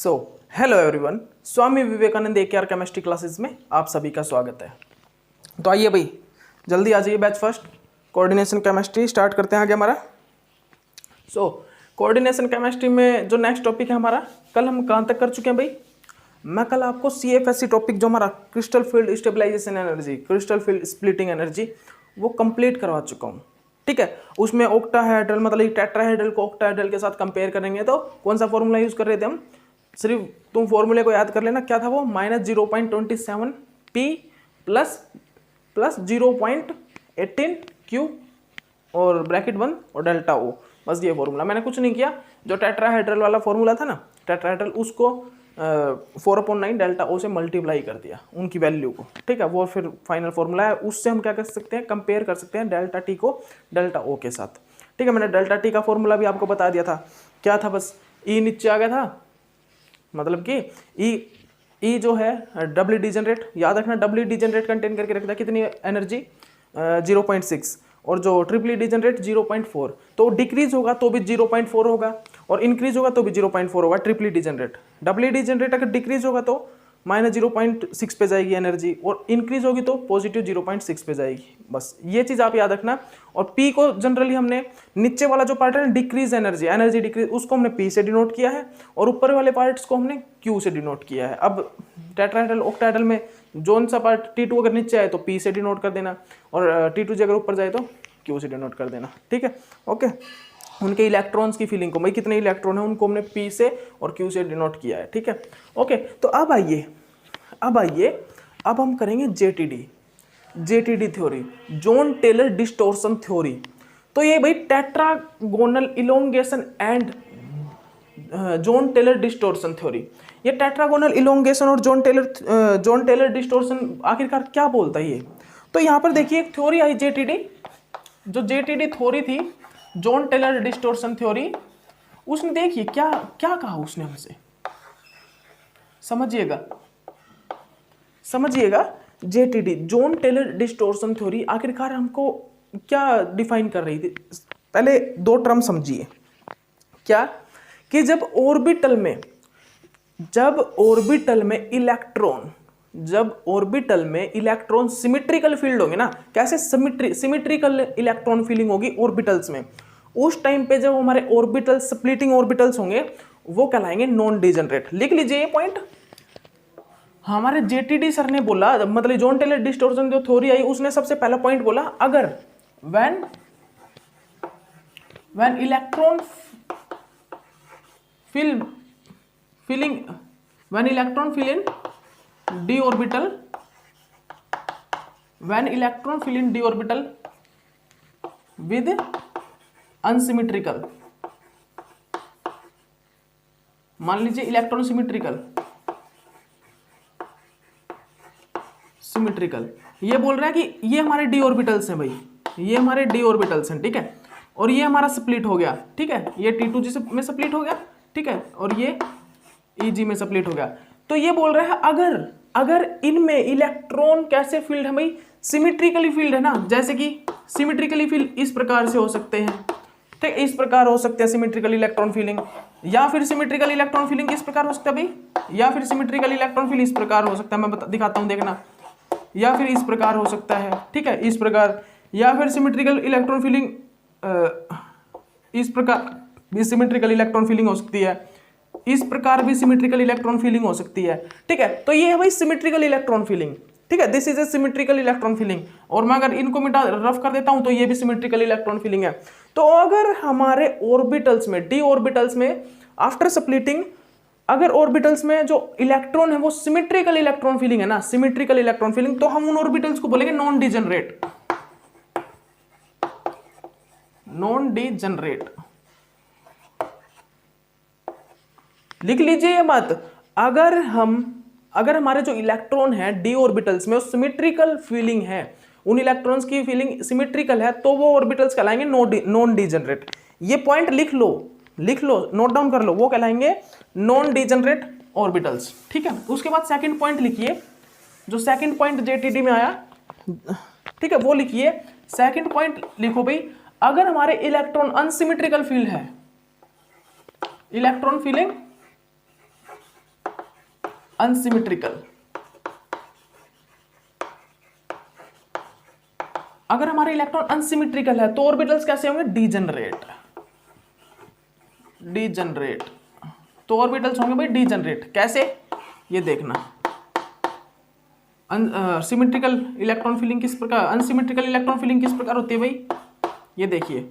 So hello everyone, Swami Vivekananda AKR chemistry classes में आप सभी का स्वागत है। तो आइए भाई जल्दी आ जाइए, batch first coordination chemistry start करते हैं आगे हमारा। कोऑर्डिनेशन केमिस्ट्री में जो नेक्स्ट टॉपिक है हमारा, कल हम कहाँ तक कर चुके हैं भाई। मैं कल आपको CFSE टॉपिक जो हमारा crystal field stabilization energy, crystal field splitting energy, वो कंप्लीट करवा चुका हूँ। ठीक है, उसमें ऑक्टाहेड्रल मतलब टेट्राहेड्रल को ऑक्टाहेड्रल के साथ कंपेयर करेंगे तो कौन सा फॉर्मूला यूज कर रहे थे हम। सिर्फ तुम फॉर्मूले को याद कर लेना, क्या था वो, -0.27 P प्लस 0.18 Q और ब्रैकेट 1 और डेल्टा O। बस ये फॉर्मूला, मैंने कुछ नहीं किया। जो टेट्राहेड्रल वाला फॉर्मूला था ना, टेट्राहेड्रल, उसको 4/9 डेल्टा O से मल्टीप्लाई कर दिया उनकी वैल्यू को। ठीक है, वो फिर फाइनल फॉर्मूला है, उससे हम क्या कर सकते हैं, कंपेयर कर सकते हैं डेल्टा T को डेल्टा O के साथ। ठीक है, मैंने डेल्टा T का फॉर्मूला भी आपको बता दिया था, क्या था, बस E नीचे आ गया था, मतलब कि ई जो है डबली डिजेनरेट, याद रखना डबली डिजेनरेट कंटेन करके रखता है कितनी एनर्जी, 0.6, और जो ट्रिपली डिजेनरेट 0.4। तो डिक्रीज होगा तो भी 0.4 होगा और इंक्रीज होगा तो भी 0.4 होगा ट्रिपली डिजेनरेट। डबली डिजेनरेट अगर डिक्रीज होगा तो -0.6 पे जाएगी एनर्जी, और इंक्रीज होगी तो पॉजिटिव 0.6 पे जाएगी। बस ये चीज़ आप याद रखना। और P को जनरली हमने नीचे वाला जो पार्ट है ना, डिक्रीज एनर्जी डिक्रीज, उसको हमने P से डिनोट किया है, और ऊपर वाले पार्ट्स को हमने Q से डिनोट किया है। अब टेट्राहेड्रल ऑक्टाहेड्रल में जोन सा पार्ट T2 अगर नीचे आए तो P से डिनोट कर देना, और T2 अगर ऊपर जाए तो Q से डिनोट कर देना। ठीक है, ओके। उनके इलेक्ट्रॉन्स की फीलिंग को, भाई कितने इलेक्ट्रॉन है, उनको हमने P से और Q से डिनोट किया है। ठीक है, ओके। तो अब आइए अब हम करेंगे JTD theory, John Teller distortion theory. तो ये भाई tetragonal elongation and John Teller distortion theory, ये टेट्रागोनल इलोंगेशन और जॉन टेलर डिस्टोर्शन आखिरकार क्या बोलता है ये। तो यहाँ पर देखिए एक थ्योरी आई जेटीडी, जो जेटीडी थ्योरी थी, जॉन टेलर डिस्टोर्शन थ्योरी, उसने देखिए क्या क्या कहा उसने हमसे, समझिएगा। JTD, John Teller distortion theory, आखिरकार हमको क्या डिफाइन कर रही थी। पहले दो टर्म समझिए, क्या कि जब ऑर्बिटल में इलेक्ट्रॉन सिमेट्रिकल फील्ड होंगे ना, कैसे सिमेट्रिकल इलेक्ट्रॉन फीलिंग होगी ऑर्बिटल्स में, उस टाइम पे जब हमारे ऑर्बिटल स्प्लिटिंग ऑर्बिटल्स होंगे वो कहलाएंगे नॉन डिजेनरेट। लिख लीजिए ये पॉइंट। हमारे जेटीडी सर ने बोला, मतलब जॉन टेलर डिस्टोर्शन जो थ्योरी आई, उसने सबसे पहला पॉइंट बोला, अगर when electron fill in d orbital, with unsymmetrical, मान लीजिए इलेक्ट्रॉन सिमेट्रिकल, ये बोल रहा है कि ये हमारे d ऑर्बिटल्स हैं भाई, ये हमारे d ऑर्बिटल्स हैं। ठीक है, और ये हमारा स्प्लिट हो गया। ठीक है, ये T2 में स्प्लिट हो गया। ठीक है, और ये EG में स्प्लिट हो गया। तो ये बोल रहा है अगर इनमें इलेक्ट्रॉन कैसे फील्ड है भाई, सिमेट्रिकली फील्ड है ना, जैसे कि सिमेट्रिकली फील्ड इस प्रकार से हो सकते हैं। ठीक, इस प्रकार हो सकते हैं सिमेट्रिकल इलेक्ट्रॉन फीलिंग, या फिर सिमेट्रिकल इलेक्ट्रॉन फीलिंग इस प्रकार हो सकता है भाई, या फिर सिमेट्रिकल इलेक्ट्रॉन फीलिंग इस प्रकार हो सकता है, मैं दिखाता हूं, देखना, या फिर इस प्रकार हो सकता है। ठीक है, इस प्रकार, या फिर सिमेट्रिकल इलेक्ट्रॉन फीलिंग इस प्रकार भी सिमेट्रिकल इलेक्ट्रॉन फीलिंग हो सकती है, इस प्रकार भी सिमेट्रिकल इलेक्ट्रॉन फीलिंग हो सकती है। ठीक है, तो ये है भाई सिमेट्रिकल इलेक्ट्रॉन फीलिंग। ठीक है, this is a symmetrical electron feeling, और मैं अगर इनको रफ कर देता हूं तो ये भी सिमेट्रिकल इलेक्ट्रॉन फीलिंग है। तो अगर हमारे ऑर्बिटल्स में, d ऑर्बिटल्स में आफ्टर स्प्लिटिंग, अगर ऑर्बिटल्स में जो इलेक्ट्रॉन है वो सिमेट्रिकल इलेक्ट्रॉन फीलिंग है ना, सिमेट्रिकल इलेक्ट्रॉन फीलिंग, तो हम उन ऑर्बिटल्स को बोलेंगे नॉन डिजेनरेट। लिख लीजिए ये बात। अगर हमारे जो इलेक्ट्रॉन है d ऑर्बिटल्स में सिमेट्रिकल फीलिंग है, उन इलेक्ट्रॉन्स की फीलिंग सिमेट्रिकल है, तो वो ऑर्बिटल्स कहलाएंगे नॉन डिजेनरेट। ये पॉइंट लिख लो, नोट डाउन कर लो, वो कहलाएंगे नॉन डिजेनरेट ऑर्बिटल्स। ठीक है, उसके बाद सेकंड पॉइंट लिखिए, जो सेकंड पॉइंट जेटीडी में आया, ठीक है, वो लिखिए। सेकंड पॉइंट लिखो भाई, अगर हमारे इलेक्ट्रॉन अनसिमेट्रिकल फील्ड है, इलेक्ट्रॉन फीलिंग अनसिमेट्रिकल, अगर हमारे इलेक्ट्रॉन अनसिमेट्रिकल है तो ऑर्बिटल्स कैसे होंगे? डीजनरेट, डीजनरेट, तो ऑर्बिटल्स होंगे भाई डीजनरेट। कैसे? ये देखना, सिमेट्रिकल इलेक्ट्रॉन फिलिंग किस प्रकार, अनसिमेट्रिकल इलेक्ट्रॉन फिलिंग किस प्रकार होती है भाई? ये देखिए,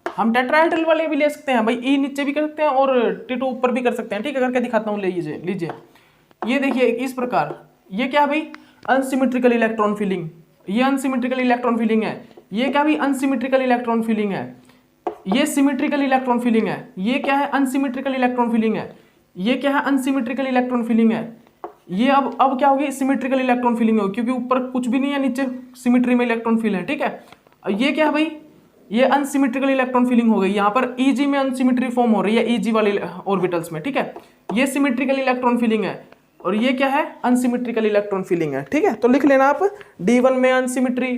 हम टेट्राहेड्रल वाले भी ले सकते हैं भाई, ई नीचे भी कर सकते हैं और T2 ऊपर भी कर सकते हैं। ठीक है, करके दिखाता हूँ, ले लीजिए लीजिए, ये देखिए इस प्रकार। ये क्या भाई? अनसिमेट्रिकल इलेक्ट्रॉन फिलिंग, ये अनसिमेट्रिकल इलेक्ट्रॉन फिलिंग है। ये क्या भाई? अनसिमेट्रिकल इलेक्ट्रॉन फिलिंग है। ये सिमेट्रिकल इलेक्ट्रॉन फिलिंग है। ये क्या है? अनसिमेट्रिकल इलेक्ट्रॉन फिलिंग है। ये क्या है? अनसिमेट्रिकल इलेक्ट्रॉन फिलिंग है। ये अब क्या होगी? सिमेट्रिकल इलेक्ट्रॉन फिलिंग होगी, क्योंकि ऊपर कुछ भी नहीं है, नीचे सिमेट्री में इलेक्ट्रॉन फिल है। ठीक है, ये क्या है भाई? ये अनसिमेट्रिकल इलेक्ट्रॉन फिलिंग हो गई। यहाँ पर Eg में अनसिमेट्री फॉर्म हो रही है, Eg वाले ऑर्बिटल्स में। ठीक है, ये सिमेट्रिकल इलेक्ट्रॉन फिलिंग है और ये क्या है? अनसिमेट्रिकल इलेक्ट्रॉन फिलिंग है। ठीक है, तो लिख लेना आप, D1 में अनसिमेट्री,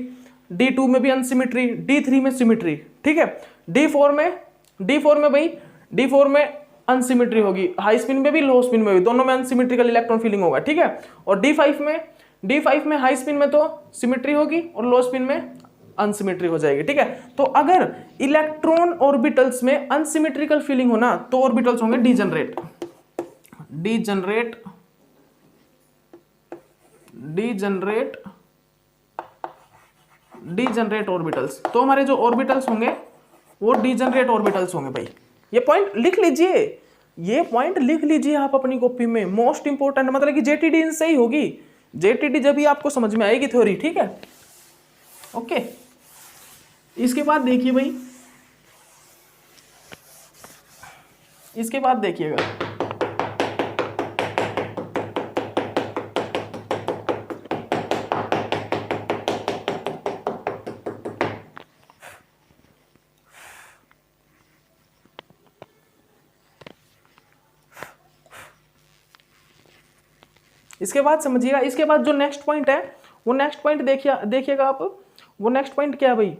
D2 में भी अनसिमेट्री, D3 में सिमेट्री। ठीक है, D4 में भाई, D4 में अनसिमेट्री होगी, हाई स्पिन में भी लो स्पिन में भी, दोनों में अनसिमेट्रिकल इलेक्ट्रॉन फिलिंग होगा। ठीक है, और D5 में हाई स्पिन में तो सिमेट्री होगी और लो स्पिन में अनसिमेट्री हो जाएगी। ठीक है, तो अगर इलेक्ट्रॉन ऑर्बिटल्स में अनसिमेट्रिकल फिलिंग हो ना तो ऑर्बिटल्स होंगे degenerate, degenerate, degenerate, degenerate orbitals. तो हमारे जो ऑर्बिटल्स होंगे वो डीजनरेट ऑर्बिटल्स होंगे भाई। ये पॉइंट लिख लीजिए, ये पॉइंट लिख लीजिए आप अपनी कॉपी में, मोस्ट इंपोर्टेंट। मतलब कि जेटीडी इनसे ही होगी, जेटीडी जब भी आपको समझ में आएगी थ्योरी। ठीक है, ओके। इसके बाद देखिए भाई, इसके बाद देखिएगा, इसके बाद समझिएगा। इसके बाद जो नेक्स्ट पॉइंट है वो नेक्स्ट पॉइंट देखिएगा आप, वो नेक्स्ट पॉइंट क्या है भाई?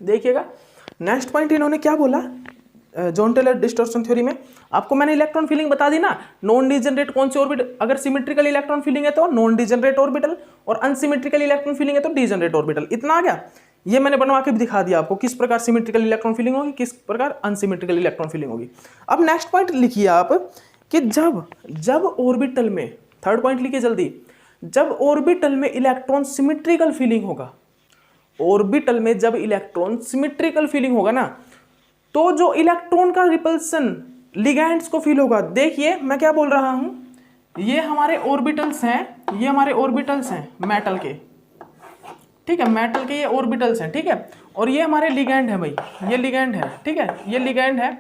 देखिएगा नेक्स्ट पॉइंट इन्होंने क्या बोला जॉन टेलर डिस्टॉर्शन थ्योरी में। आपको मैंने इलेक्ट्रॉन फिलिंग बता दी ना, नॉन डिजनरेट कौन सी ऑर्बिटल, अगर सिमेट्रिकल इलेक्ट्रॉन फिलिंग है तो नॉन डिजनरेट ऑर्बिटल, और अनसिमेट्रिकल इलेक्ट्रॉन फिलिंग है तो डिजनरेट ऑर्बिटल। इतना आ गया, ये मैंने बनवा के भी दिखा दिया आपको किस प्रकार सिमेट्रिकल इलेक्ट्रॉन फिलिंग होगी, किस प्रकार अनसिमेट्रिकल इलेक्ट्रॉन फिलिंग होगी। अब नेक्स्ट पॉइंट लिखिए आप कि जब ऑर्बिटल में, थर्ड पॉइंट लिखिए जल्दी, जब ऑर्बिटल में इलेक्ट्रॉन सिमेट्रिकल फिलिंग होगा, ऑर्बिटल में जब इलेक्ट्रॉन सिमेट्रिकल फिलिंग होगा ना तो जो इलेक्ट्रॉन का रिपल्सन लिगैंड्स को फील होगा। देखिए मैं क्या बोल रहा हूं, ये हमारे ऑर्बिटल्स हैं, ये हमारे ऑर्बिटल्स हैं मेटल के। ठीक है, मेटल के ये ऑर्बिटल्स हैं। ठीक है, और ये हमारे लिगैंड है भाई, ये लिगैंड है। ठीक है, ये लिगैंड है।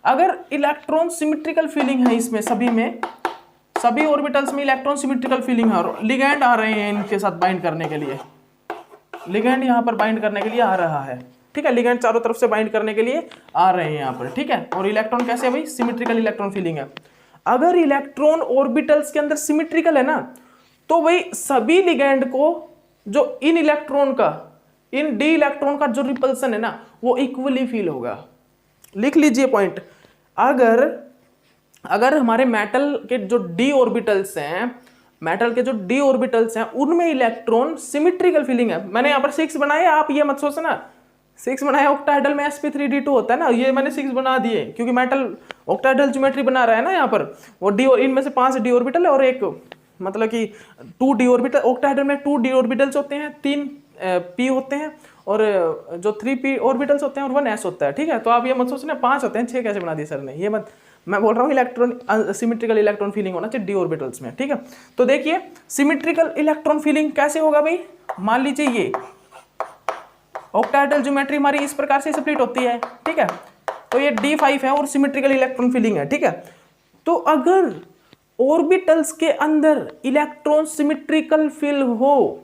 अगर इलेक्ट्रॉन सिमेट्रिकल फीलिंग है इसमें, सभी में, सभी ऑर्बिटल्स में इलेक्ट्रॉन सिमेट्रिकल फीलिंग है और लिगैंड आ रहे हैं इनके साथ बाइंड करने के लिए, लिगैंड यहाँ पर बाइंड करने के लिए आ रहा है। ठीक है, लिगैंड चारों तरफ से बाइंड करने के लिए आ रहे हैं यहाँ पर। ठीक है, और इलेक्ट्रॉन कैसे है भाई? सिमेट्रिकल इलेक्ट्रॉन फीलिंग है। अगर इलेक्ट्रॉन ऑर्बिटल्स के अंदर सिमेट्रिकल है ना तो भाई सभी लिगैंड को जो इन इलेक्ट्रॉन का, इन डी इलेक्ट्रॉन का जो रिपल्सन है ना वो इक्वली फील होगा। लिख लीजिए पॉइंट, अगर हमारे मेटल के जो डी ऑर्बिटल्स हैं, मेटल के जो डी ऑर्बिटल्स हैं उनमें इलेक्ट्रॉन सिमेट्रिकल फीलिंग है। मैंने यहाँ पर 6 बनाए, आप ये मत सोचना 6 बनाया, ऑक्टाहेड्रल में sp3d2 होता है ना, ये मैंने 6 बना दिए क्योंकि मेटल ऑक्टाहेड्रल ज्योमेट्री बना रहा है ना यहाँ पर। वो डी, इनमें से 5 डी ऑर्बिटल है और एक मतलब कि 2 डी ऑर्बिटल। ऑक्टाहेड्रल में 2 डी ऑर्बिटल्स होते हैं, 3 p होते हैं और जो 3 p ऑर्बिटल्स होते हैं और 1 s होता है। ठीक है, तो आप ये मत सोचना 5 होते हैं, 6 कैसे बना दिए सर ने, ये मत, मैं बोल रहा हूँ इलेक्ट्रॉन सिमेट्रिकल इलेक्ट्रॉन फीलिंग होना चाहिए डी ऑर्बिटल्स में। ठीक है, तो देखिए सिमेट्रिकल इलेक्ट्रॉन फीलिंग कैसे होगा भाई? मान लीजिए ये ऑक्टाहेड्रल ज्योमेट्री हमारी इस प्रकार से स्प्लिट होती है। ठीक है, तो ये D5 है और सिमेट्रिकल इलेक्ट्रॉन फीलिंग है। ठीक है, तो अगर ऑर्बिटल्स के अंदर इलेक्ट्रॉन सिमेट्रिकल फिल हो,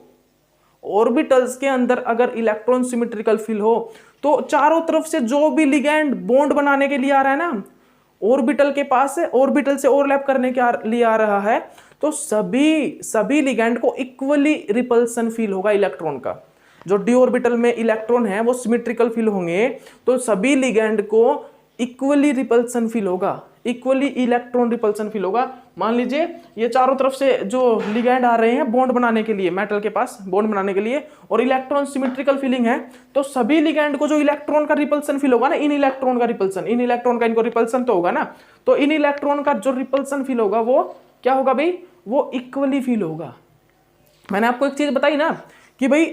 ऑर्बिटल्स के अंदर अगर इलेक्ट्रॉन सिमेट्रिकल फिल हो तो चारों तरफ से जो भी लिगैंड बॉन्ड बनाने के लिए आ रहा है ना, ऑर्बिटल के पास से, ऑर्बिटल से ओवरलैप करने के लिए आ रहा है, तो सभी लिगैंड को इक्वली रिपल्सन फील होगा इलेक्ट्रॉन का। जो डी ऑर्बिटल में इलेक्ट्रॉन है वो सिमेट्रिकल फील होंगे तो सभी लिगैंड को इक्वली रिपल्सन फील होगा, इक्वली इलेक्ट्रॉन रिपल्सन फील होगा। मान लीजिए ये चारों तरफ से जो लिगैंड आ रहे हैं बॉन्ड बनाने के लिए, मेटल के पास बॉन्ड बनाने के लिए, और इलेक्ट्रॉन सिमेट्रिकल फीलिंग है, तो सभी लिगैंड को जो इलेक्ट्रॉन का रिपल्सन फील होगा ना, इन इलेक्ट्रॉन का रिपल्सन, इन इलेक्ट्रॉन का इनको रिपल्सन तो होगा ना, तो इन इलेक्ट्रॉन का जो रिपल्सन फील होगा वो क्या होगा भाई, वो इक्वली फील होगा। मैंने आपको एक चीज बताई ना कि भाई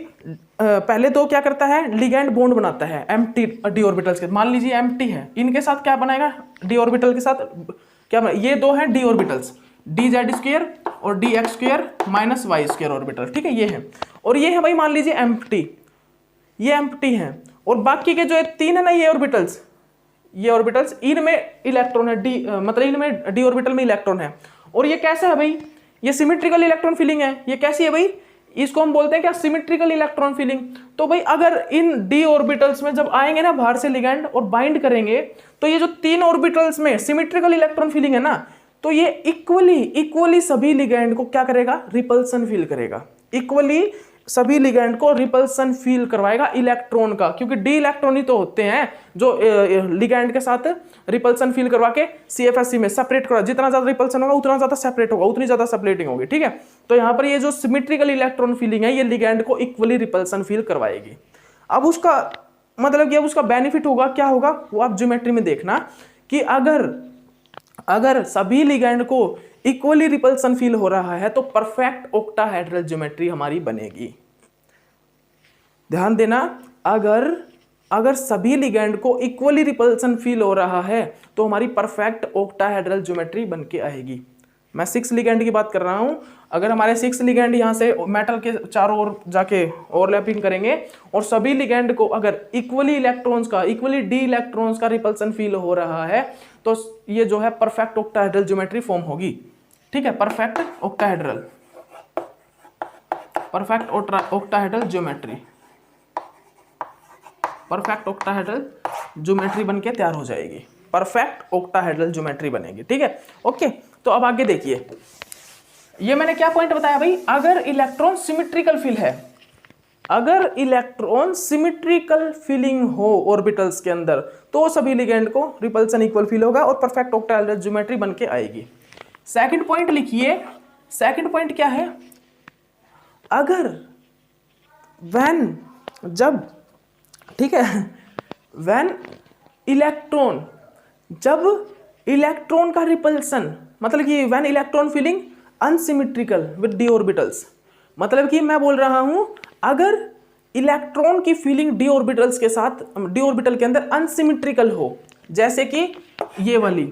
पहले तो क्या करता है, लिगैंड बॉन्ड बनाता है एम्प्टी डी ऑर्बिटल्स के, मान लीजिए एम्प्टी है, इनके साथ क्या बनाएगा, डी ऑर्बिटल के साथ क्या बना, ये दो हैं D orbitals, D Z square और D X square minus Y square orbital, ठीक है, ये है। और ये है भाई मान लीजिए एम्प्टी, ये एम्प्टी है, और बाकी के जो है तीन है ना ये ऑर्बिटल्स, ये ऑर्बिटल्स इनमें इलेक्ट्रॉन है, डी मतलब इनमें डी ऑर्बिटल में इलेक्ट्रॉन है। और ये कैसा है भाई, ये सिमेट्रिकल इलेक्ट्रॉन फीलिंग है। ये कैसी है भाई, इसको हम बोलते हैं क्या, सिमेट्रिकल इलेक्ट्रॉन फीलिंग। तो भाई अगर इन डी ऑर्बिटल्स में जब आएंगे ना बाहर से लिगैंड और बाइंड करेंगे, तो ये जो तीन ऑर्बिटल्स में सिमेट्रिकल इलेक्ट्रॉन फीलिंग है ना, तो ये इक्वली सभी लिगैंड को क्या करेगा, रिपल्सन फील करेगा, इक्वली सभी लिगैंड को रिपल्सन फील करवाएगा इलेक्ट्रॉन का, क्योंकि डी इलेक्ट्रॉन ही तो होते हैं जो लिगैंड के साथ रिपल्सन फील करवा के CFSE में सेपरेट करवा, जितना ज्यादा रिपल्सन होगा उतना ज्यादा सेपरेट होगा, उतनी ज्यादा सेपरेटिंग होगी, ठीक है। तो यहाँ पर ये जो सिमेट्रिकल इलेक्ट्रॉन फीलिंग है ये लिगैंड को इक्वली रिपल्सन फील करवाएगी। अब उसका मतलब कि अब उसका बेनिफिट होगा, क्या होगा वो आप ज्योमेट्री में देखना कि अगर सभी लिगैंड को इक्वली रिपल्सन फील हो रहा है तो परफेक्ट ऑक्टाहेड्रल ज्योमेट्री हमारी बनेगी। ध्यान देना, अगर सभी लिगैंड को इक्वली रिपल्सन फील हो रहा है तो हमारी परफेक्ट ऑक्टाहेड्रल ज्योमेट्री बन के आएगी। मैं 6 लिगैंड की बात कर रहा हूं। अगर हमारे 6 लिगैंड यहां से मेटल के चारों ओर जाके ओवरलैपिंग करेंगे और सभी लिगैंड को अगर इक्वली डी इलेक्ट्रॉन्स का रिपल्सन फील हो रहा है तो ये जो है परफेक्ट ऑक्टाहेड्रल ज्योमेट्री फॉर्म होगी, ठीक है। परफेक्ट ऑक्टाहेड्रल ज्योमेट्री बन के तैयार हो जाएगी, परफेक्ट ऑक्टाहेड्रल ज्योमेट्री बनेगी, ठीक है। ओके, तो अब आगे देखिए, ये मैंने क्या पॉइंट बताया भाई, अगर इलेक्ट्रॉन सिमेट्रिकल फील है, अगर इलेक्ट्रॉन सिमेट्रिकल फीलिंग हो ऑर्बिटल्स के अंदर तो सभी लिगैंड को रिपल्सन इक्वल फील होगा और परफेक्ट ऑक्टाहेड्रल ज्योमेट्री बन के आएगी। सेकंड पॉइंट लिखिए, सेकंड पॉइंट क्या है, अगर जब ठीक है, जब इलेक्ट्रॉन का रिपल्सन, मतलब कि when electron feeling unsymmetrical with D orbitals, मतलब कि मैं बोल रहा हूं अगर इलेक्ट्रॉन की फीलिंग डी ऑर्बिटल्स के साथ, डी ऑर्बिटल के अंदर अनसिमेट्रिकल हो, जैसे कि ये वाली,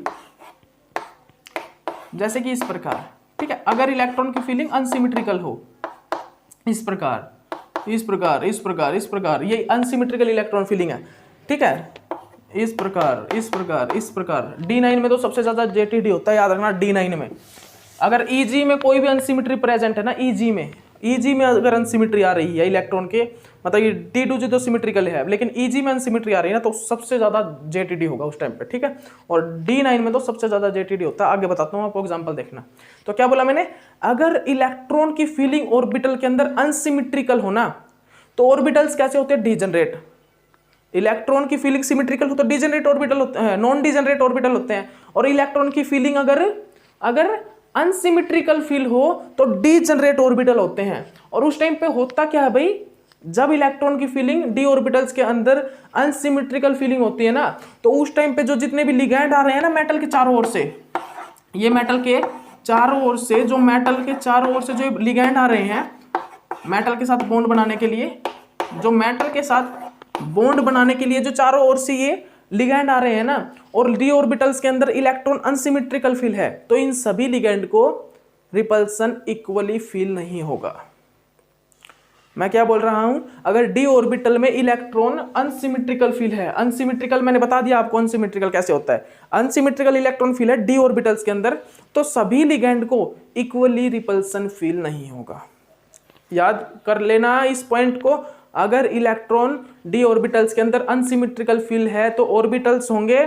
जैसे कि इस प्रकार, ठीक है। अगर इलेक्ट्रॉन की फीलिंग अनसिमेट्रिकल हो, इस प्रकार, ये अनसिमेट्रिकल इलेक्ट्रॉन फीलिंग है, ठीक है। इस प्रकार D9 में तो सबसे ज्यादा JTD होता है, याद रखना। D9 में अगर EG में कोई भी अनसिमेट्री प्रेजेंट है ना, EG में अगर अनसिमेट्री आ रही है इलेक्ट्रॉन के, मतलब ये T2G तो सिमेट्रिकल है, लेकिन EG में अनसिमेट्री आ रही है ना, तो सबसे ज्यादा JTD होगा उस टाइम पे, ठीक है। और D9 में तो सबसे ज्यादा JTD होता है। आगे बताता हूँ आपको, एग्जांपल देखना। तो क्या बोला मैंने, अगर इलेक्ट्रॉन की फीलिंग ऑर्बिटल के अंदर अनसिमेट्रिकल होना तो ऑर्बिटल्स कैसे होते हैं, डीजनरेट। इलेक्ट्रॉन की फीलिंग सिमेट्रिकल हो तो डीजनरेट ऑर्बिटल होते हैं, नॉन डीजनरेट ऑर्बिटल होते हैं। और इलेक्ट्रॉन की फीलिंग अगर अनसिमेट्रिकल फील हो तो डीजनरेट ऑर्बिटल होते हैं। और उस टाइम पे होता क्या है भाई, जब इलेक्ट्रॉन की फीलिंग डी ऑर्बिटल्स के अंदर अनसिमेट्रिकल फीलिंग होती है ना, तो उस टाइम पे जो जितने भी लिगैंड आ रहे हैं ना मेटल के चारों ओर से, ये मेटल के चारों ओर से जो लिगैंड आ रहे हैं मेटल के साथ बॉन्ड बनाने के लिए, जो चारों ओर से ये लिगैंड आ रहे हैं ना, और डी ऑर्बिटल्स के अंदर इलेक्ट्रॉन अनसिमेट्रिकल फील है, तो इन सभी लिगैंड को रिपल्सन इक्वली फील नहीं होगा। मैं क्या बोल रहा हूं, अगर डी ऑर्बिटल में इलेक्ट्रॉन अनसिमेट्रिकल फील है, अनसिमेट्रिकल मैंने बता दिया आपको अनसिमेट्रिकल कैसे होता है, अनसिमेट्रिकल इलेक्ट्रॉन फील है डी ऑर्बिटल्स के अंदर, तो सभी लिगैंड को इक्वली रिपल्सन फील नहीं होगा। याद कर लेना इस पॉइंट को, अगर इलेक्ट्रॉन डी ऑर्बिटल्स के अंदर अनसिमेट्रिकल फील है तो ऑर्बिटल्स होंगे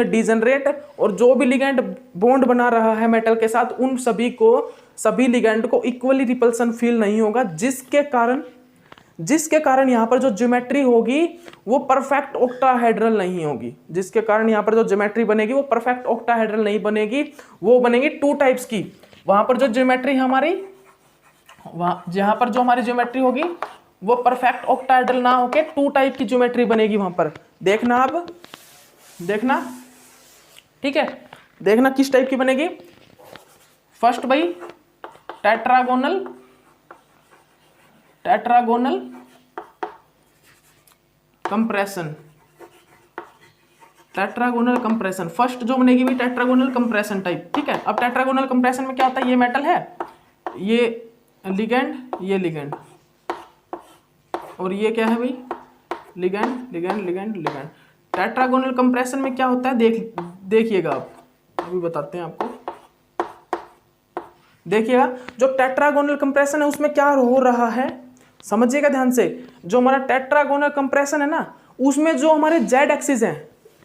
डीजनरेट, और जो भी लिगैंड बॉन्ड बना रहा है मेटल के साथ उन सभी लिगैंड को इक्वली रिपल्सन फील नहीं होगा, जिसके कारण यहाँ पर जो ज्योमेट्री होगी वो परफेक्ट ऑक्टाहेड्रल नहीं होगी, जिसके कारण यहाँ पर जो ज्योमेट्री बनेगी वो परफेक्ट ऑक्टाहेड्रल नहीं बनेगी, वो बनेगी टू टाइप्स की। वहां पर जो ज्योमेट्री हमारी, वहां जहां पर जो हमारी ज्योमेट्री होगी वो परफेक्ट ऑक्टाहेड्रल ना होके टू टाइप की ज्योमेट्री बनेगी वहां पर। देखना, अब देखना, ठीक है, देखना किस टाइप की बनेगी। फर्स्ट भाई tetragonal, tetragonal compression, tetragonal compression first जो बनेगी भी टेट्रागोनल कंप्रेशन टाइप, ठीक है। अब टेट्रागोनल कंप्रेशन में क्या होता है, ये मेटल है, ये लिगेंड, ये लिगेंड, और ये क्या है भाई, ligand ligand ligand ligand. Tetragonal compression में क्या होता है, देखिएगा आप, अभी बताते हैं आपको। देखिएगा जो टेट्रागोनल कंप्रेशन है उसमें क्या हो रहा है, समझिएगा ध्यान से। जो हमारा टेट्रागोनल कंप्रेशन है ना, उसमें जो हमारे जेड एक्सिस है,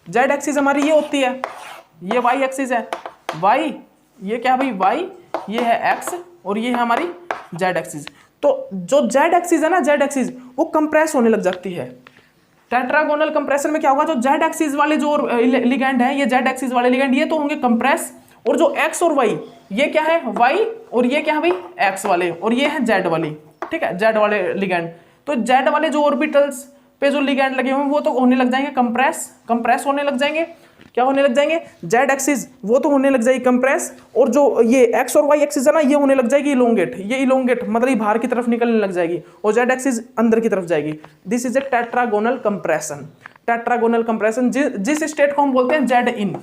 जेड एक्सिस हमारी ये होती है, ये वाई एक्सिस है, वाई, ये क्या है भाई वाई, ये है एक्स, और ये है हमारी जेड एक्सिस। तो जो जेड एक्सिस है ना, जेड एक्सिस वो कंप्रेस होने लग जाती है। टेट्रागोनल कंप्रेशन में क्या होगा, जो जेड एक्सिस वाले जो लिगेंड है, ये जेड एक्सिस वाले लिगेंड ये तो होंगे कंप्रेस, और जो एक्स और वाई, ये क्या है वाई, और ये क्या है भाई एक्स वाले, और ये है जेड वाली, ठीक है, जेड वाले लिगेंड। तो जेड वाले जो ऑर्बिटल्स पे जो लिगेंड लगे हुए हैं वो तो होने लग जाएंगे कंप्रेस, कंप्रेस होने लग जाएंगे, क्या होने लग जाएंगे, जेड एक्सिस वो तो होने लग जाएगी कंप्रेस, और जो ये एक्स और वाई एक्सिस है ना, ये होने लग जाएगी इलोंगेट, ये इलोंगेट मतलब ये बाहर की तरफ निकलने लग जाएगी, और जेड एक्सिस अंदर की तरफ जाएगी। This is a tetragonal compression. Tetragonal compression जिस स्टेट को हम बोलते हैं जेड इन,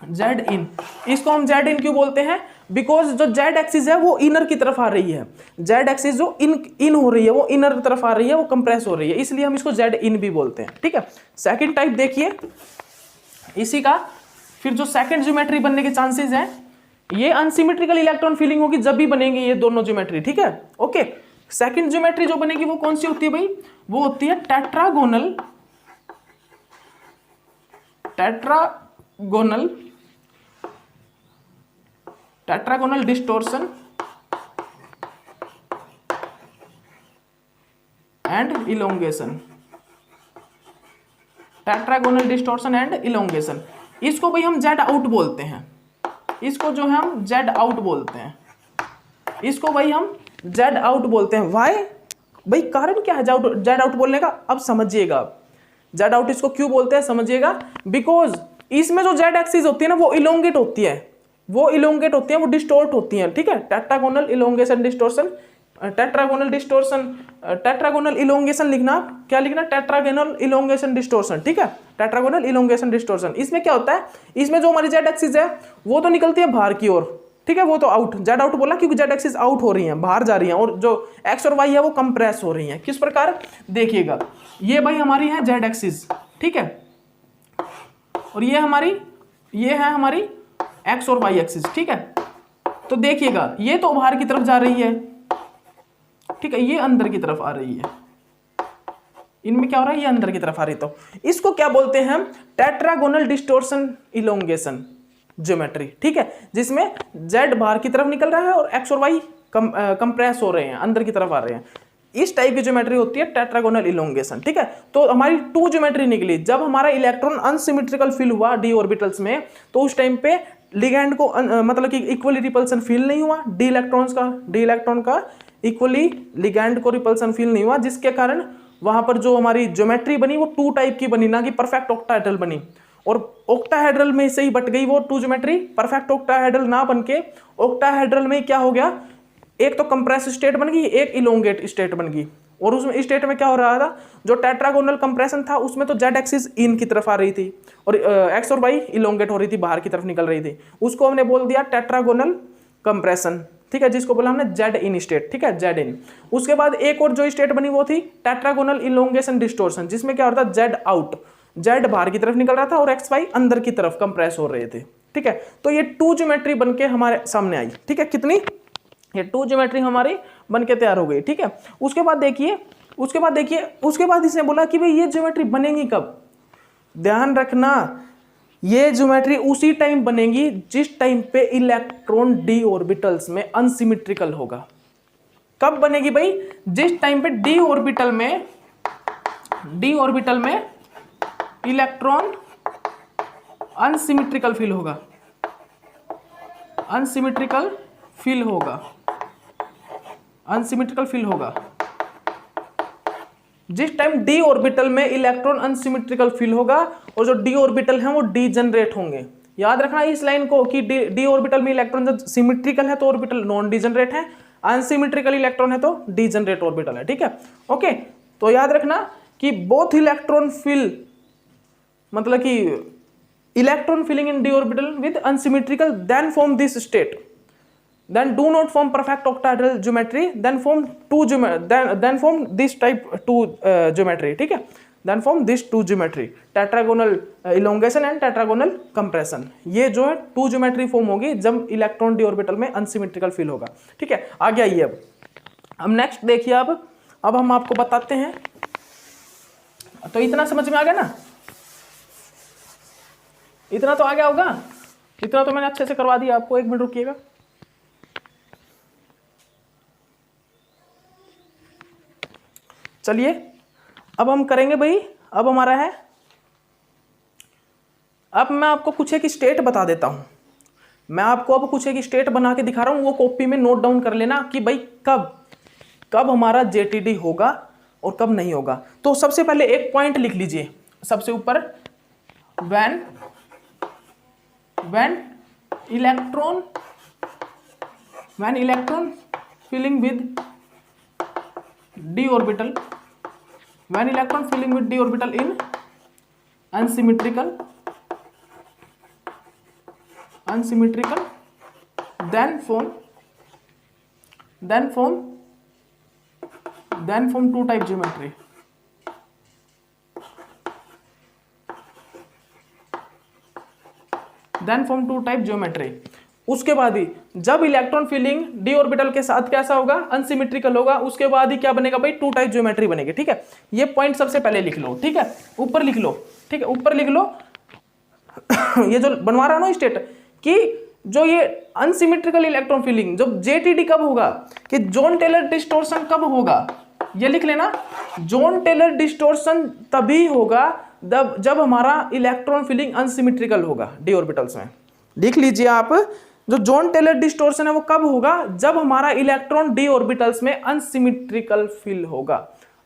जेड इन, इसको हम जेड इन क्यों बोलते हैं, बिकॉज जो जेड एक्सिस है वो इनर की तरफ आ रही है, जेड एक्सिस जो इन हो रही है वो इनर तरफ आ रही है, वो कंप्रेस हो रही है, इसलिए हम इसको जेड इन भी बोलते हैं, ठीक है। सेकंड टाइप देखिए इसी का, फिर जो सेकंड ज्योमेट्री बनने के चांसेस हैं, ये अनसिमेट्रिकल इलेक्ट्रॉन फीलिंग होगी जब भी बनेंगे ये दोनों ज्योमेट्री, ठीक है, ओके। सेकंड ज्योमेट्री जो बनेगी वो कौन सी होती है भाई, वो होती है tetragonal, tetragonal, tetragonal distortion and elongation, tetragonal distortion and elongation. इसको भाई हम जेड आउट बोलते हैं, इसको जो है हम जेड आउट बोलते हैं, इसको भाई हम जेड आउट बोलते हैं। वाई भाई, कारण क्या है जेड आउट बोलने का, अब समझिएगा। जेड आउट इसको क्यों बोलते हैं समझिएगा, बिकॉज इसमें जो जेड एक्सिस होती है ना वो इलोंगेट होती है, वो इलोंगेट होती है, वो डिस्टोर्ट होती है, ठीक है। Tetragonal elongation distortion, tetragonal distortion, tetragonal elongation लिखना, क्या लिखना, टेट्रागोनल इलोंगेशन डिस्टोर्शन, ठीक है, टेट्रागोनल इलोंगेशन डिस्टोर्शन। इसमें क्या होता है, इसमें जो हमारी जेड एक्सिस है वो तो निकलती है बाहर की ओर, ठीक है, वो तो आउट, जेड आउट बोला क्योंकि जेड एक्सिस आउट हो रही है, बाहर जा रही है, और जो एक्स और वाई है वो कंप्रेस हो रही है। किस प्रकार, देखिएगा, ये भाई हमारी है जेड एक्सिस, ठीक है, और ये है हमारी एक्स और वाई एक्सिस, ठीक है। तो देखिएगा ये तो बाहर की तरफ जा रही है, ठीक है, ये अंदर की तरफ आ रही है, इनमें क्या हो रहा है, ये अंदर की तरफ आ रही है। तो इसको क्या बोलते हैं हम, टेट्रागोनल डिस्टोर्शन इलोंगेशन ज्योमेट्री, ठीक है, जिसमें जेड बाहर की तरफ निकल रहा है और एक्स और वाई कंप्रेस हो रहे हैं, अंदर की तरफ आ रहे हैं। इस टाइप की ज्योमेट्री होती है टेट्रागोनल इलोंगेशन, ठीक है। तो हमारी टू ज्योमेट्री निकली, जब हमारा इलेक्ट्रॉन अनसिमेट्रिकल फील हुआ डी ऑर्बिटल्स में, तो उस टाइम पे लिगैंड को मतलब कि इक्वली रिपल्सन फील नहीं हुआ, डी इलेक्ट्रॉन का इक्वली लिगैंड को रिपल्सन फील नहीं हुआ, जिसके कारण वहां पर जो हमारी ज्योमेट्री बनी वो टू टाइप की बनी, ना कि परफेक्ट ऑक्टाहेड्रल बनी, और ऑक्टाहेड्रल में से ही बट गई वो टू ज्योमेट्री, परफेक्ट ऑक्टाहेड्रल ना बनके ऑक्टाहेड्रल में क्या हो गया, एक तो कंप्रेस स्टेट बन गई, एक इलोंगेट स्टेट बन गई। और उसमें स्टेट में क्या हो रहा था, जो टेट्रागोनल कंप्रेशन था उसमें तो जेड एक्सिस इन की तरफ आ रही थी और एक्स और वाई इलोंगेट हो रही थी, बाहर की तरफ निकल रही थी, उसको हमने बोल दिया टेट्रागोनल कंप्रेशन, ठीक है, जिसको बोला हमने जेड इन स्टेट, ठीक है, जेड इन। उसके बाद एक और जो स्टेट बनी वो थी टेट्रागोनल इलोंगेशन डिस्टोर्शन, जिसमें क्या होता था, जेड आउट, जेड बाहर की तरफ निकल रहा था और एक्स वाई अंदर की तरफ कंप्रेस हो रहे थे, ठीक है। तो ये टू ज्योमेट्री बनके हमारे सामने आई, ठीक है, कितनी, ये टू ज्योमेट्री हमारी बनके तैयार हो गई, ठीक है। उसके बाद देखिए उसके बाद इसने बोला कि भाई ये ज्योमेट्री बनेगी कब, ध्यान रखना, ये ज्योमेट्री उसी टाइम बनेगी जिस टाइम पे इलेक्ट्रॉन डी ऑर्बिटल्स में अनसिमेट्रिकल होगा, कब बनेगी भाई? जिस टाइम पे डी ऑर्बिटल में इलेक्ट्रॉन अनसिमेट्रिकल फील होगा, अनसिमेट्रिकल फील होगा। जिस टाइम डी ऑर्बिटल में इलेक्ट्रॉन अनसिमेट्रिकल फील होगा और जो डी ऑर्बिटल है वो डीजनरेट होंगे। याद रखना इस लाइन को कि डी ऑर्बिटल में इलेक्ट्रॉन जब सिमेट्रिकल है तो ऑर्बिटल नॉन डीजनरेट है, अनसिमेट्रिकल इलेक्ट्रॉन है तो डीजनरेट ऑर्बिटल है। ठीक है, ओके। तो याद रखना कि बोथ इलेक्ट्रॉन फिल, मतलब कि electron filling in d orbital with unsymmetrical then form this state, then do not form perfect octahedral geometry, then form this type 2 geometry। ठीक है, then form this 2 geometry, tetragonal elongation and tetragonal compression। ये जो है 2 geometry form होगी जब electron D orbital में unsymmetrical feel होगा। ठीक है, आगे आइए अब नेक्स्ट देखिए। अब हम आपको बताते हैं। तो इतना समझ में आ गया ना? इतना तो आ गया होगा, इतना तो मैंने अच्छे से करवा दिया आपको। 1 मिनट रुकिएगा। चलिए अब हम करेंगे भाई, अब हमारा है, अब मैं आपको कुछ एक स्टेट बता देता हूं। मैं आपको अब कुछ एक स्टेट बना के दिखा रहा हूं, वो कॉपी में नोट डाउन कर लेना कि भाई कब हमारा जेटीडी होगा और कब नहीं होगा। तो सबसे पहले एक पॉइंट लिख लीजिए सबसे ऊपर, when electron filling with d orbital, when electron filling with d orbital in unsymmetrical, then form 2 type geometry। then form 2 type geometry। उसके बाद ही जब इलेक्ट्रॉन फिलिंग डी ऑर्बिटल के साथ कैसा होगा? अनसिमेट्रिकल होगा। उसके बाद ही क्या बनेगा भाई? 2 टाइप ज्योमेट्री बनेगी। ठीक है, ये पॉइंट सबसे पहले लिख लो। ठीक है, ऊपर लिख लो। ठीक है, ऊपर लिख लो ये जो बनवा रहा ना स्टेट, कि जो ये अनसिमेट्रिकल इलेक्ट्रॉन फिलिंग जब जेटीडी कब होगा, कि जॉन टेलर डिस्टोर्शन कब होगा, ये लिख लेना। जॉन टेलर डिस्टोर्शन तभी होगा जब हमारा इलेक्ट्रॉन फिलिंग अनसिमेट्रिकल होगा डी ऑर्बिटल्स में। लिख लीजिए आप, जो जॉन टेलर डिस्टोर्शन है वो कब होगा? जब हमारा इलेक्ट्रॉन डी ऑर्बिटल्स में अनसिमेट्रिकल फील होगा।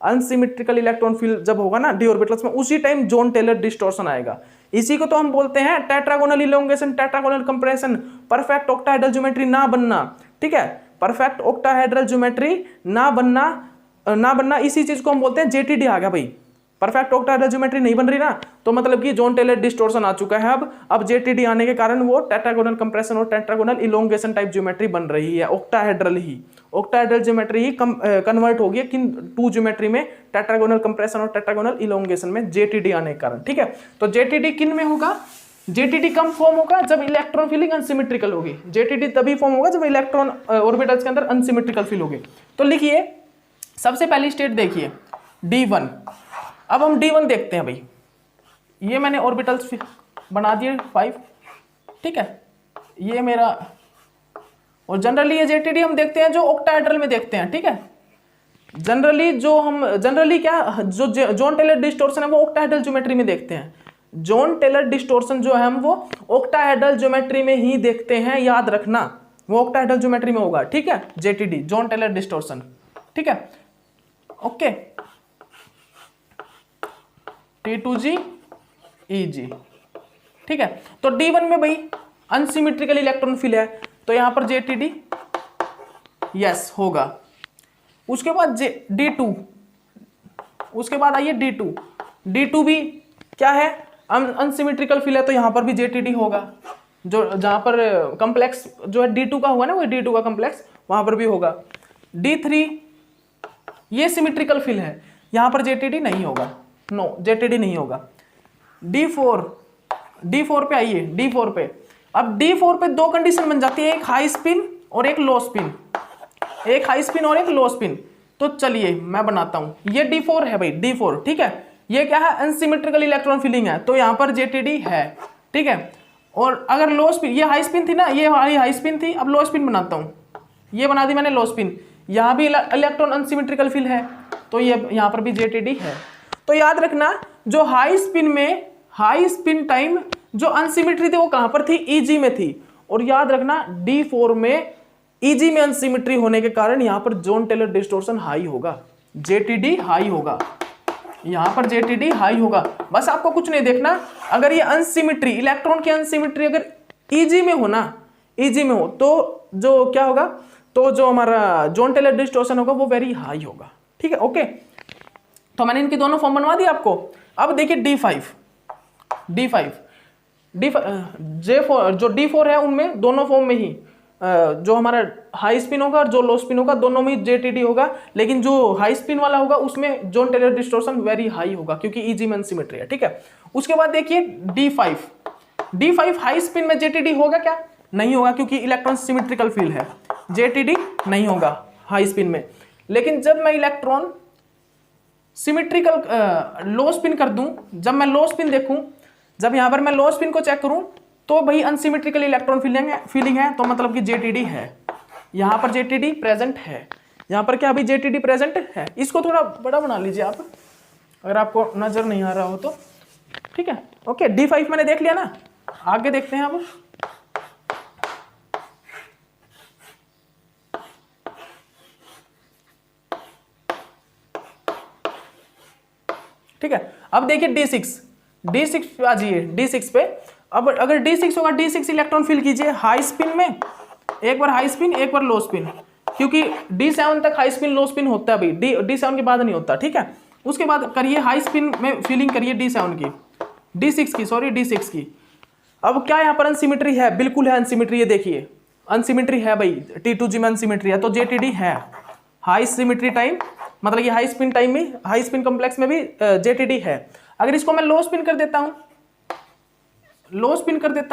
अनसिमेट्रिकल इलेक्ट्रॉन फील जब होगा ना डी ऑर्बिटल्स में, उसी टाइम जॉन टेलर डिस्टोर्शन आएगा। इसी को तो हम बोलते हैं tetragonal elongation, tetragonal compression, perfect octahedral geometry ना बनना। ठीक है, परफेक्ट ऑक्टाहेड्रल ज्योमेट्री ना बनना, इसी चीज को हम बोलते हैं जेटीडी आ गया भाई। परफेक्ट ऑक्टाहेड्रल ज्योमेट्री नहीं बन रही ना, तो मतलब कि जॉन टेलर डिस्टोर्शन आ चुका है। अब जेटीडी आने के कारण वो टेट्रागोनल कंप्रेशन और टेट्रागोनल इलोंगेशन टाइप ज्योमेट्री बन रही है। ऑक्टाहेड्रल ज्योमेट्री ही कन्वर्ट होगी किन 2 ज्योमेट्री में, टेट्रागोनल कंप्रेशन और टेट्रागोनल इलोंगेशन में, जेटीडी आने के कारण। ठीक है, तो जेटीडी किन में होगा? जेटीडी कम फॉर्म होगा जब इलेक्ट्रॉन फिलिंग अनसिमेट्रिकल होगी। जेटीडी तभी फॉर्म होगा जब इलेक्ट्रॉन ऑर्बिटल्स के अंदर अनसिमेट्रिकल फील होगी। तो लिखिए, सबसे पहली स्टेट देखिए D1। अब हम D1 देखते हैं भाई। ये मैंने ऑर्बिटल्स बना दिए 5। ठीक है, ये मेरा, और जनरली ये जेटीडी हम देखते हैं जो ऑक्टाहेड्रल में देखते हैं। ठीक है, जनरली क्या जो जॉन टेलर डिस्टोर्शन है वो ऑक्टाहेड्रल ज्योमेट्री में देखते हैं। जॉन टेलर डिस्टोर्शन जो है हम वो ऑक्टाहेड्रल ज्योमेट्री में ही देखते हैं, याद रखना, वो ऑक्टाहेड्रल ज्योमेट्री में होगा। ठीक है, जेटीडी जॉन टेलर डिस्टोर्शन। ठीक है, ओके, T2G EG। ठीक है, तो D1 में भाई अनसिमेट्रिकल इलेक्ट्रॉन फिल है, तो यहां पर जेटीडी यस होगा। उसके बाद D2, उसके बाद आइए D2 भी क्या है? अनसिमेट्रिकल फिल है, तो यहां पर भी जेटीडी होगा। जो जहां पर कॉम्प्लेक्स जो है D2 का हुआ ना, वो D2 का कॉम्प्लेक्स वहां पर भी होगा। D3 ये सिमेट्रिकल फिल है, यहां पर जेटीडी नहीं होगा, नो जेटीडी नहीं होगा। D4 पे आइए, D4 पे। अब D4 पे 2 कंडीशन बन जाती है, एक हाई स्पिन और एक लो स्पिन, एक हाई स्पिन और एक लो स्पिन। तो चलिए मैं बनाता हूं, ये D4 है भाई, D4। ठीक है, ये क्या है? अनसिमेट्रिकल इलेक्ट्रॉन फिलिंग है, तो यहां पर जेटीडी है। ठीक है, और अगर लो स्पिन, ये हाई स्पिन थी ना, ये हाई स्पिन थी, अब लो स्पिन बनाता हूं, ये बना दी मैंने लो स्पिन। यहाँ भी इलेक्ट्रॉन अनसिमेट्रिकल फील्ड है, तो ये यहाँ पर भी JTD है। तो याद रखना जो हाई स्पिन में हाई स्पिन टाइम जो अनसिमेट्री थी वो कहाँ पर थी, EG में थी। और याद रखना D4 में EG में अनसिमेट्री होने के कारण यहाँ पर जॉन टेलर डिस्टॉर्शन हाई होगा, JTD हाई होगा, यहाँ पर JTD हाई होगा। बस आपको कुछ नहीं देखना, अगर ये अनसिमेट्री इलेक्ट्रॉन की अनसिमेट्री अगर EG में हो ना, EG में हो तो जो क्या होगा, तो जो हमारा जॉन टेलर डिस्टॉर्शन होगा वो वेरी हाई होगा। ठीक है, ओके। तो मैंने इनकी दोनों फॉर्म बनवा दी आपको। अब देखिए D5 J4 जो D4 है उनमें दोनों फॉर्म में ही जो हमारा हाई स्पिन होगा और जो लो स्पिन होगा दोनों में JTD होगा, लेकिन जो हाई स्पिन वाला होगा उसमें John Teller distortion very high होगा क्योंकि EG में अनसिमेट्री है। ठीक है, उसके बाद देखिए D5 हाई स्पिन में JTD होगा क्या, नहीं होगा क्योंकि इलेक्ट्रॉन सिमेट्रिकल फील्ड है, JTD नहीं होगा हाई स्पिन में। लेकिन जब मैं इलेक्ट्रॉन सिमेट्रिकल लो स्पिन कर दूं, जब मैं लो स्पिन देखूं, जब यहां पर मैं लो स्पिन को चेक करूं तो भाई अनसिमेट्रिकल इलेक्ट्रॉन फीलिंग है, तो मतलब कि JTD है, यहां पर JTD प्रेजेंट है, यहां पर क्या अभी JTD प्रेजेंट है। इसको थोड़ा बड़ा बना लीजिए आप, अगर आपको नजर नहीं आ रहा हो तो। ठीक है, ओके। D5 मैंने देख लिया ना, आगे देखते हैं अब। ठीक है, अब देखिए D6 पे आ जाइए, D6 पे। अब अगर D6 होगा, D6 इलेक्ट्रॉन फिल कीजिए हाई स्पिन में, एक बार हाई स्पिन एक बार लो स्पिन, क्योंकि D7 तक हाई स्पिन लो स्पिन होता है भाई, D7 के बाद नहीं होता। ठीक है, उसके बाद करिए हाई स्पिन में फीलिंग करिए D6 की। अब क्या यहाँ पर अनसिमेट्री है, बिल्कुल है अनसिमेट्री, ये देखिए अनसिमेट्री है भाई, T2G में अनसिमेट्री है, तो JTD है। हाई सिमेट्री टाइम मतलब कि हाई स्पिन टाइम में, हाई स्पिन कॉम्प्लेक्स में भी JTD है। अगर इसको मैं लो स्पिन कर देता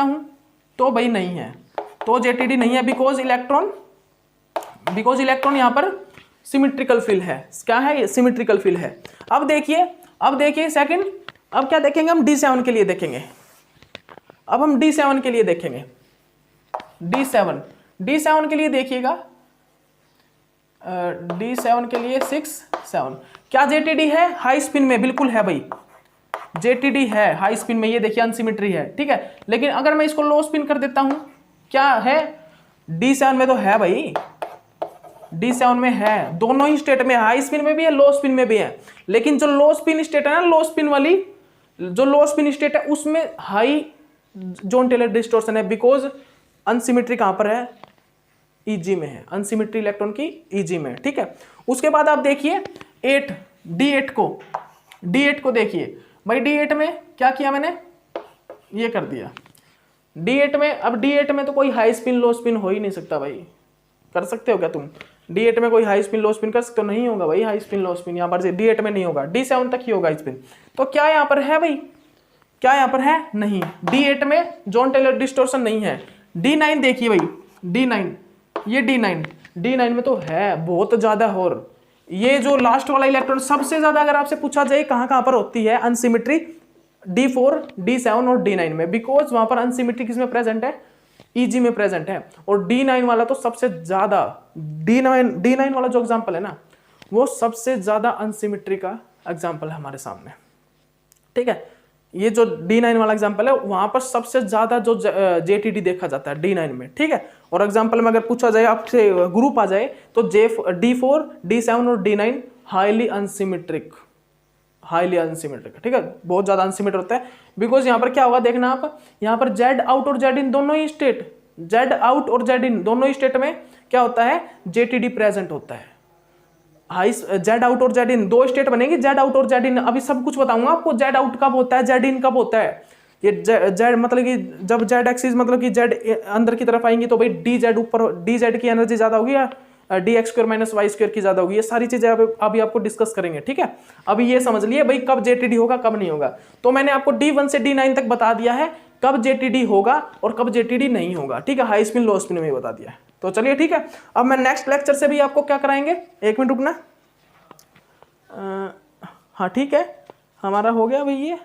हूं तो भाई नहीं है, तो JTD नहीं है, बिकॉज इलेक्ट्रॉन यहां पर सिमेट्रिकल फील्ड है। क्या है ये, सिमेट्रिकल फील्ड है। अब देखिए सेकंड, अब क्या देखेंगे हम, D7 के लिए देखेंगे। अब हम D7 के लिए देखेंगे, D7 के लिए देखिएगा, D7 के लिए 6 7 क्या JTD है हाई स्पिन में, बिल्कुल है भाई, JTD है हाई स्पिन में, ये देखिए अनसिमेट्री है। ठीक है, लेकिन अगर मैं इसको लो स्पिन कर देता हूं, क्या है, D7 में तो है भाई, D7 में है, दोनों ही स्टेट में, हाई स्पिन में भी है लो स्पिन में भी है। लेकिन जो लो स्पिन स्टेट है ना, लो स्पिन स्टेट है उसमें हाई जॉन टेलर डिस्टॉर्शन है, बिकॉज अनसिमेट्री कहां पर है, EG में है, अनसिमेट्री इलेक्ट्रॉन की EG में। ठीक है, उसके बाद आप देखिए D8 को देखिए भाई, D8 में क्या किया मैंने, ये कर दिया D8 में। अब D8 में तो कोई हाई स्पिन लो स्पिन हो ही नहीं सकता भाई, कर सकते हो क्या तुम D8 में कोई हाई स्पिन लो स्पिन कर सकते हो, नहीं होगा भाई हाई स्पिन लो स्पिन यहाँ पर D8 में नहीं होगा, D7 तक ही होगा स्पिन। तो क्या यहाँ पर है भाई, क्या यहाँ पर है, नहीं, D8 में जॉन टेलर डिस्टॉर्शन नहीं है। D9 देखिए भाई, D9 में तो है बहुत ज्यादा। और ये जो लास्ट वाला इलेक्ट्रॉन सबसे ज्यादा अगर आपसे पूछा जाए कहां पर होती है अनसिमेट्री, D4 D7 और D9 में, बिकॉज वहां पर अनसिमेट्री किसमें प्रेजेंट है, EG में प्रेजेंट है। और D9 वाला तो सबसे ज्यादा, D9 वाला जो एग्जांपल है ना, वो सबसे ज्यादा अनसिमेट्री का एग्जांपल है हमारे सामने। ठीक है, ये जो D9 वाला एग्जांपल है वहां पर सबसे ज्यादा जो JTD देखा जाता है D9 में। ठीक है, और एग्जांपल में अगर पूछा जाए आपसे, ग्रुप आ जाए तो D4 D7 और D9 हाईली अनसिमेट्रिक। ठीक है, बहुत ज्यादा अनसिमेट्रिक होता है, बिकॉज यहाँ पर क्या होगा देखना आप, यहाँ पर Z आउट और Z इन दोनों ही स्टेट में क्या होता है, JTD प्रेजेंट होता है। हाई Z आउट और Z इन दो स्टेट बनेंगे, Z आउट और Z इन। अभी सब कुछ बताऊंगा आपको, Z आउट कब होता है, Z इन कब होता है। ये Z मतलब कि जब Z एक्सिस मतलब कि Z अंदर की तरफ आएंगी तो भाई DZ ऊपर, DZ की एनर्जी ज्यादा होगी या DX² - Y² की ज्यादा होगी। ये सारी चीजें अभी आपको डिस्कस करेंगे। ठीक है, अभी ये समझ लिए भाई कब JTD होगा कब नहीं होगा। तो मैंने आपको D1 से D9 तक बता दिया है कब JTD होगा और कब JTD नहीं होगा। ठीक है, हाई स्पिन लो स्पिन में बता दिया है। तो चलिए ठीक है, अब मैं नेक्स्ट लेक्चर से भी आपको क्या कराएंगे, एक मिनट रुकना। हाँ ठीक है, हमारा हो गया भाई ये,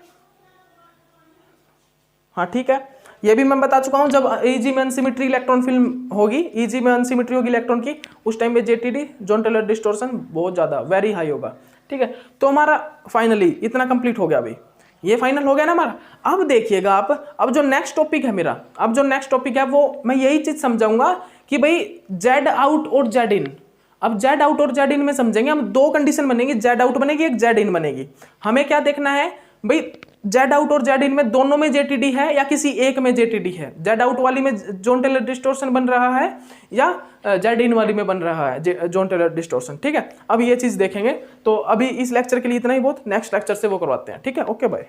हाँ ठीक है, ये भी मैं बता चुका हूँ, जब ईजी में अनसिमेट्री इलेक्ट्रॉन फिल्म होगी, ईजी में अनसिमेट्री होगी इलेक्ट्रॉन की, उस टाइम पे जेटीडी जॉन टेलर डिस्टॉर्शन बहुत ज़्यादा वेरी हाई होगा। ठीक है, तो हमारा फाइनली इतना कंप्लीट हो गया भाई, ये फाइनल हो गया ना हमारा। अब देखिएगा आप, अब जो नेक्स्ट टॉपिक है मेरा, अब जो नेक्स्ट टॉपिक है वो मैं यही चीज़ समझाऊंगा कि भाई जेड आउट और जेड इन। अब जेड आउट और जेड इन में समझेंगे हम, दो कंडीशन बनेगी, जेड आउट बनेगी, एक जेड इन बनेगी। हमें क्या देखना है भाई, जेड आउट और जेड इन में दोनों में जेटीडी है या किसी एक में जेटीडी है, जेड आउट वाली में जॉन टेलर डिस्टॉर्शन बन रहा है या जेड इन वाली में बन रहा है जॉन टेलर डिस्टॉर्शन। ठीक है, अब ये चीज देखेंगे। तो अभी इस लेक्चर के लिए इतना ही बहुत, नेक्स्ट लेक्चर से वो करवाते हैं। ठीक है, ओके बाय।